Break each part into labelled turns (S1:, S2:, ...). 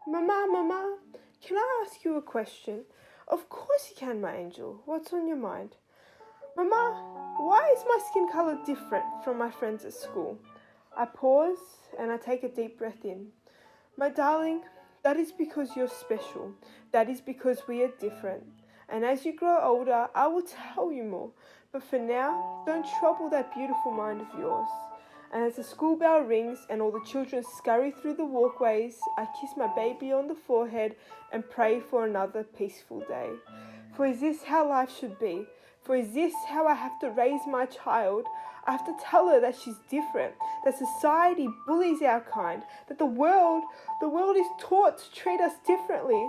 S1: Mama, can I ask you a question? Of course you can, my angel. What's on your mind? Mama, why is my skin colour different from my friends at school? I pause and I take a deep breath in. My darling, that is because you're special. That is because we are different. And as you grow older, I will tell you more. But for now, don't trouble that beautiful mind of yours. And as the school bell rings and all the children scurry through the walkways, I kiss my baby on the forehead and pray for another peaceful day. For is this how life should be? For is this how I have to raise my child? I have to tell her that she's different, that society bullies our kind, that the world is taught to treat us differently.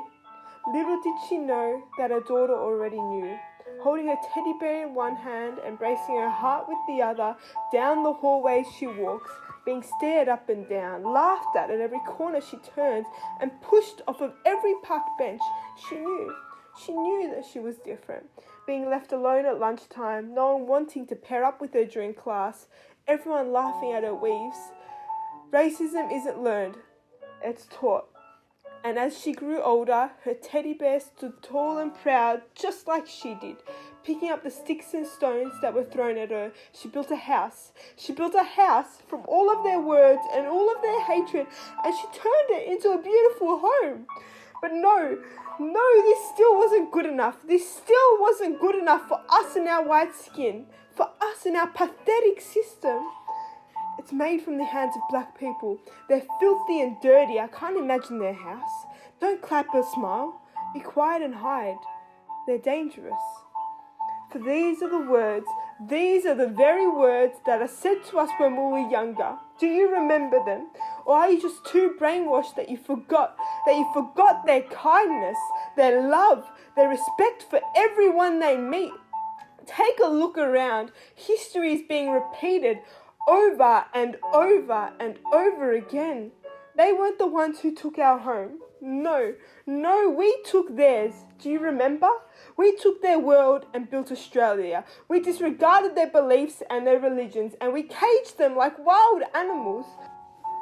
S1: Little did she know that her daughter already knew. Holding her teddy bear in one hand, embracing her heart with the other, down the hallways she walks, being stared up and down, laughed at every corner she turns, and pushed off of every park bench. She knew that she was different. Being left alone at lunchtime, no one wanting to pair up with her during class, everyone laughing at her weaves. Racism isn't learned, it's taught. And as she grew older, her teddy bear stood tall and proud, just like she did. Picking up the sticks and stones that were thrown at her, she built a house. She built a house from all of their words and all of their hatred, and she turned it into a beautiful home. But no, this still wasn't good enough. This still wasn't good enough for us and our white skin, for us and our pathetic system. It's made from the hands of black people. They're filthy and dirty. I can't imagine their house. Don't clap or smile. Be quiet and hide. They're dangerous. For these are the very words that are said to us when we were younger. Do you remember them? Or are you just too brainwashed that you forgot their kindness, their love, their respect for everyone they meet? Take a look around. History is being repeated over and over and over again. They weren't the ones who took our home. No, we took theirs. Do you remember? We took their world and built Australia. We disregarded their beliefs and their religions, and we caged them like wild animals.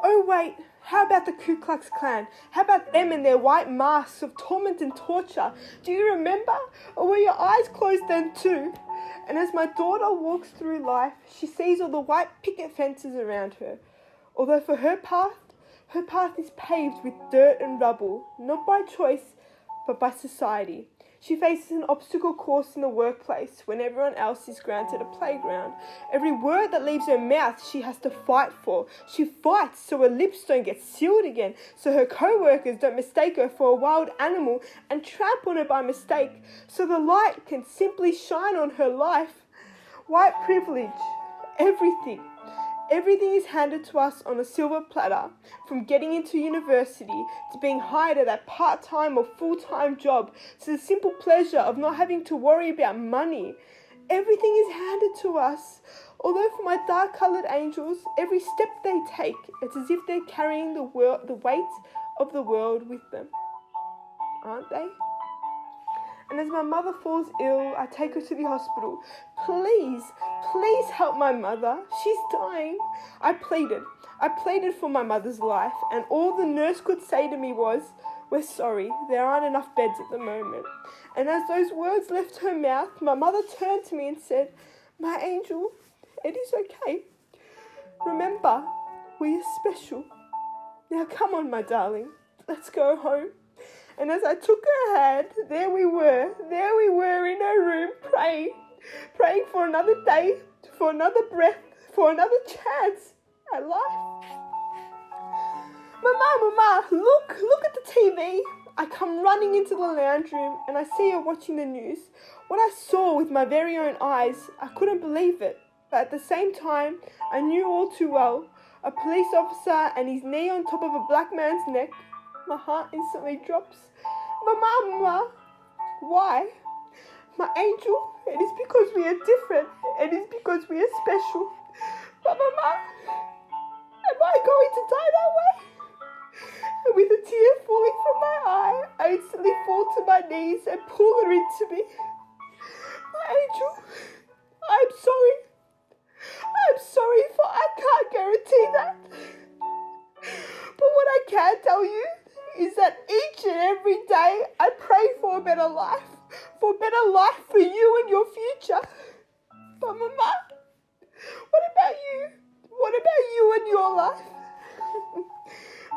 S1: Oh wait, how about the Ku Klux Klan? How about them and their white masks of torment and torture? Do you remember? Or were your eyes closed then too? And as my daughter walks through life, she sees all the white picket fences around her. Although for her path is paved with dirt and rubble, not by choice, but by society. She faces an obstacle course in the workplace when everyone else is granted a playground. Every word that leaves her mouth she has to fight for. She fights so her lips don't get sealed again, so her co-workers don't mistake her for a wild animal and tramp on her by mistake, so the light can simply shine on her life. White privilege, everything is handed to us on a silver platter, from getting into university to being hired at that part-time or full-time job to the simple pleasure of not having to worry about money. Everything is handed to us. Although for my dark-coloured angels, every step they take, it's as if they're carrying the weight of the world with them. Aren't they? And as my mother falls ill, I take her to the hospital. Please help my mother. She's dying. I pleaded for my mother's life, and all the nurse could say to me was, "We're sorry, there aren't enough beds at the moment." And as those words left her mouth, my mother turned to me and said, "My angel, it is okay. Remember, we are special. Now come on, my darling, let's go home." And as I took her hand, there we were in her room praying for another day, for another breath, for another chance at life. Mama, look at the TV. I come running into the lounge room and I see her watching the news. What I saw with my very own eyes, I couldn't believe it. But at the same time, I knew all too well. A police officer and his knee on top of a black man's neck. My heart instantly drops. Mama, why? My angel, it is because we are different. It is because we are special. But Mama, am I going to die that way? And with a tear falling from my eye, I instantly fall to my knees and pull her into me. My angel, I'm sorry. For I can't guarantee that. But what I can tell you is that each and every day I pray for a better life for you and your future. But Mama, what about you? What about you and your life?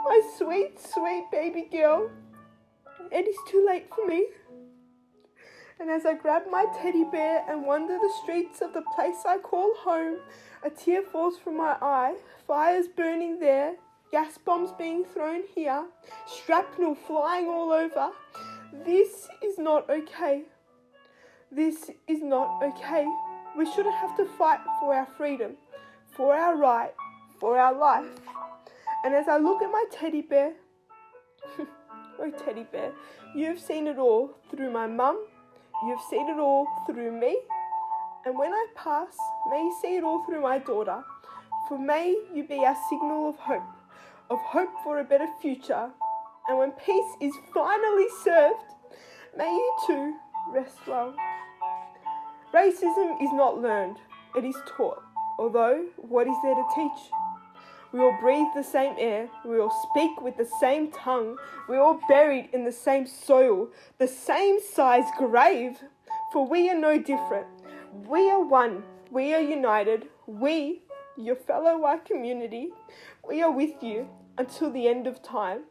S1: My sweet, sweet baby girl. It is too late for me. And as I grab my teddy bear and wander the streets of the place I call home, a tear falls from my eye, fires burning there, gas bombs being thrown here, shrapnel flying all over. This is not okay. This is not okay. We shouldn't have to fight for our freedom, for our right, for our life. And as I look at my teddy bear, oh teddy bear, you've seen it all through my mum, you've seen it all through me, and when I pass, may you see it all through my daughter, for may you be our signal of hope for a better future, and when peace is finally served, may you too rest well. Racism is not learned, it is taught, although what is there to teach? We all breathe the same air, we all speak with the same tongue, we all buried in the same soil, the same size grave, for we are no different. We are one, we are united, we, your fellow white community, we are with you until the end of time.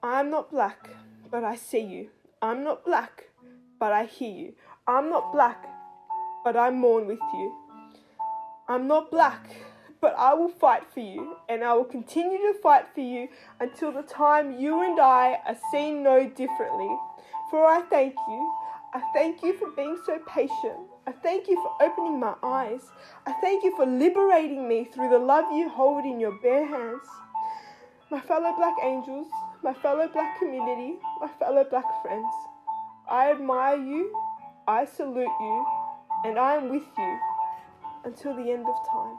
S1: I am not black, but I see you. I'm not black, but I hear you. I'm not black, but I mourn with you. I'm not black, but I will fight for you, and I will continue to fight for you until the time you and I are seen no differently. For I thank you. I thank you for being so patient. I thank you for opening my eyes. I thank you for liberating me through the love you hold in your bare hands. My fellow black angels, my fellow black community, my fellow black friends, I admire you, I salute you, and I am with you until the end of time.